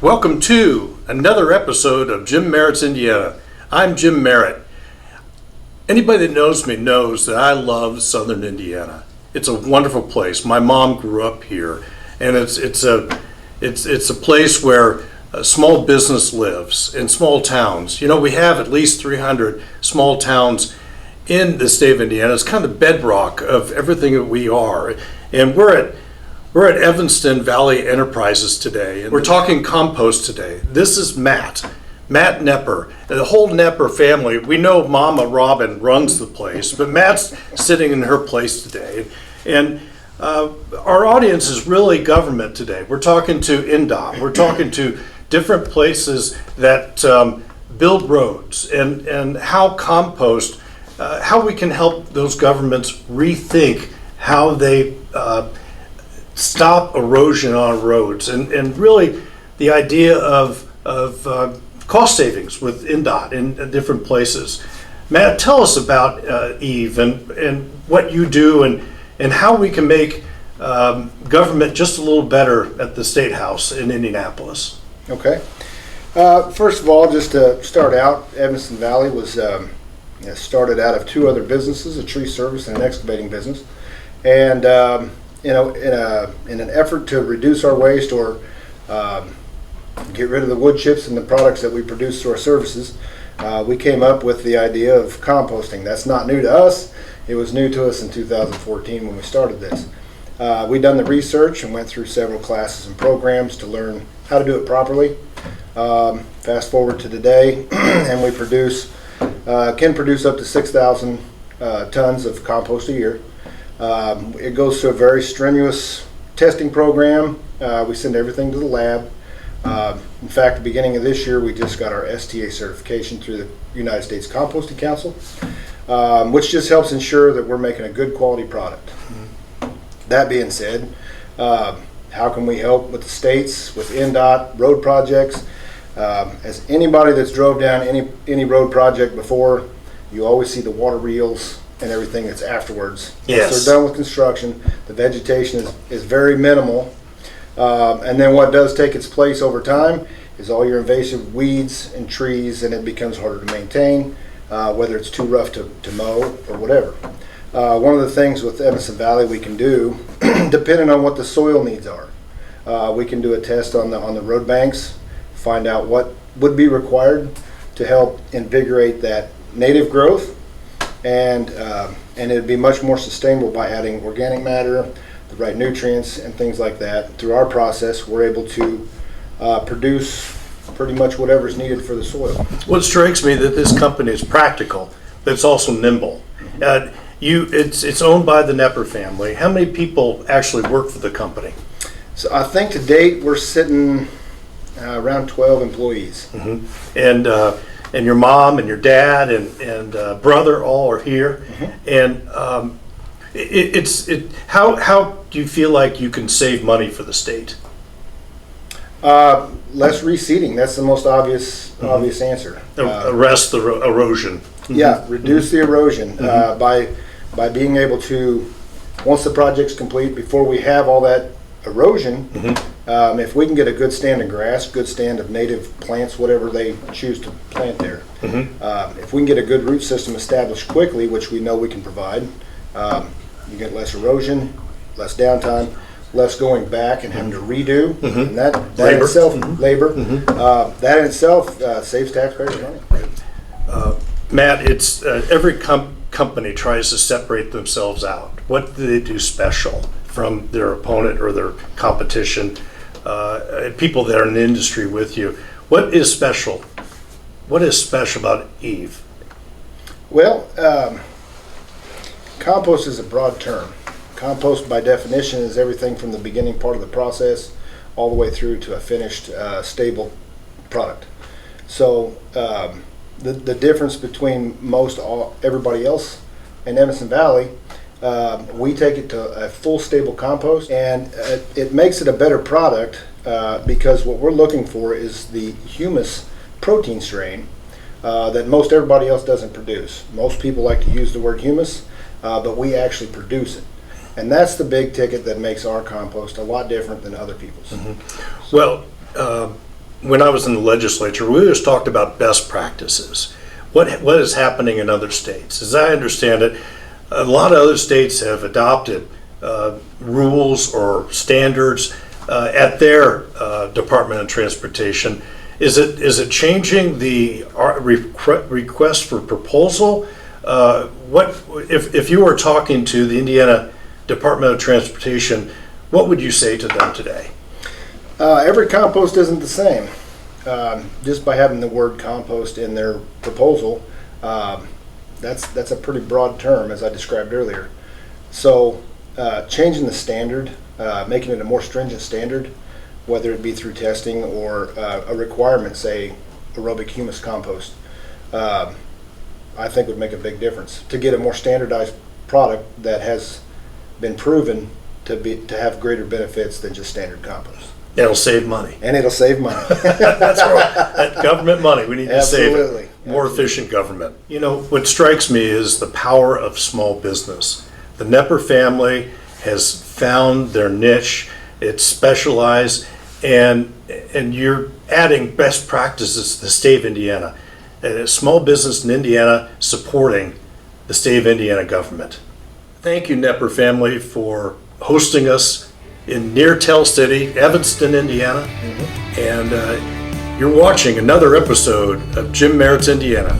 Welcome to another episode of Jim Merritt's Indiana. I'm Jim Merritt. Anybody that knows me knows that I love Southern Indiana. It's a wonderful place. My mom grew up here, and it's a place where small business lives in small towns. You know, we have at least 300 small towns in the state of Indiana. It's kind of the bedrock of everything that we are, and we're at Evanston Valley Enterprises today, and we're talking compost today. This is Matt Knepper, and the whole Knepper family. We know Mama Robin runs the place, but Matt's sitting in her place today. And our audience is really government today. We're talking to INDOT. We're talking to different places that build roads and how compost, how we can help those governments rethink how they stop erosion on roads, and really the idea of cost savings with INDOT in different places. Matt, tell us about EVE and what you do and how we can make government just a little better at the State House in Indianapolis. Okay. First of all, just to start out, Evanston Valley was started out of two other businesses, a tree service and an excavating business. And in an effort to reduce our waste or get rid of the wood chips and the products that we produce through our services, we came up with the idea of composting. That's not new to us. It was new to us in 2014 when we started this. We done the research and went through several classes and programs to learn how to do it properly. Fast forward to today, and we can produce up to 6,000 tons of compost a year. It goes through a very strenuous testing program. We send everything to the lab. In fact, at the beginning of this year, we just got our STA certification through the United States Composting Council, which just helps ensure that we're making a good quality product. That being said, how can we help with the states, with INDOT, road projects? As anybody that's drove down any road project before, you always see the water reels and everything that's afterwards. Yes. Once they're done with construction, the vegetation is very minimal. And then what does take its place over time is all your invasive weeds and trees, and it becomes harder to maintain, whether it's too rough to mow or whatever. One of the things with Evanston Valley we can do, depending on what the soil needs are, we can do a test on the road banks, find out what would be required to help invigorate that native growth, and it'd be much more sustainable by adding organic matter, the right nutrients and things like that. Through our process, we're able to produce pretty much whatever's needed for the soil. What strikes me that this company is practical, but it's also nimble. It's owned by the Knepper family. How many people actually work for the company? So I think to date we're sitting around 12 employees. Mm-hmm. And your mom and your dad and brother all are here. Mm-hmm. And how do you feel like you can save money for the state? Less reseeding. That's the most obvious answer. Arrest the erosion. Mm-hmm. Yeah, reduce the erosion by being able to, once the project's complete, before we have all that erosion, if we can get a good stand of grass, good stand of native plants, whatever they choose to plant there, if we can get a good root system established quickly, which we know we can provide, you get less erosion, less downtime, less going back and having to redo, and that Labor. in itself, labor, that in itself saves taxpayers money. Matt, it's every company tries to separate themselves out. What do they do special from their opponent or their competition? People that are in the industry with you. What is special? What is special about EVE? Well, compost is a broad term. Compost, by definition, is everything from the beginning part of the process all the way through to a finished, stable product. So the difference between everybody else in Evanston Valley, we take it to a full stable compost, and it makes it a better product because what we're looking for is the humus protein strain that most everybody else doesn't produce. Most people like to use the word humus, but we actually produce it. And that's the big ticket that makes our compost a lot different than other people's. Well, when I was in the legislature, we always talked about best practices. What is happening in other states? As I understand it, a lot of other states have adopted rules or standards at their Department of Transportation. Is it changing the request for proposal? What if you were talking to the Indiana Department of Transportation, what would you say to them today? Every compost isn't the same. Just by having the word compost in their proposal, that's a pretty broad term, as I described earlier. So changing the standard, making it a more stringent standard, whether it be through testing or a requirement, say aerobic humus compost, I think would make a big difference to get a more standardized product that has been proven to have greater benefits than just standard compost. It'll save money. And it'll save money. That's right. That government money, we need to save it. Absolutely. More efficient government. You know, what strikes me is the power of small business. The Knepper family has found their niche. It's specialized, and you're adding best practices to the state of Indiana. And a small business in Indiana supporting the state of Indiana government. Thank you, Knepper family, for hosting us in near Tell City, Evanston, Indiana. And you're watching another episode of Jim Merritt's Indiana.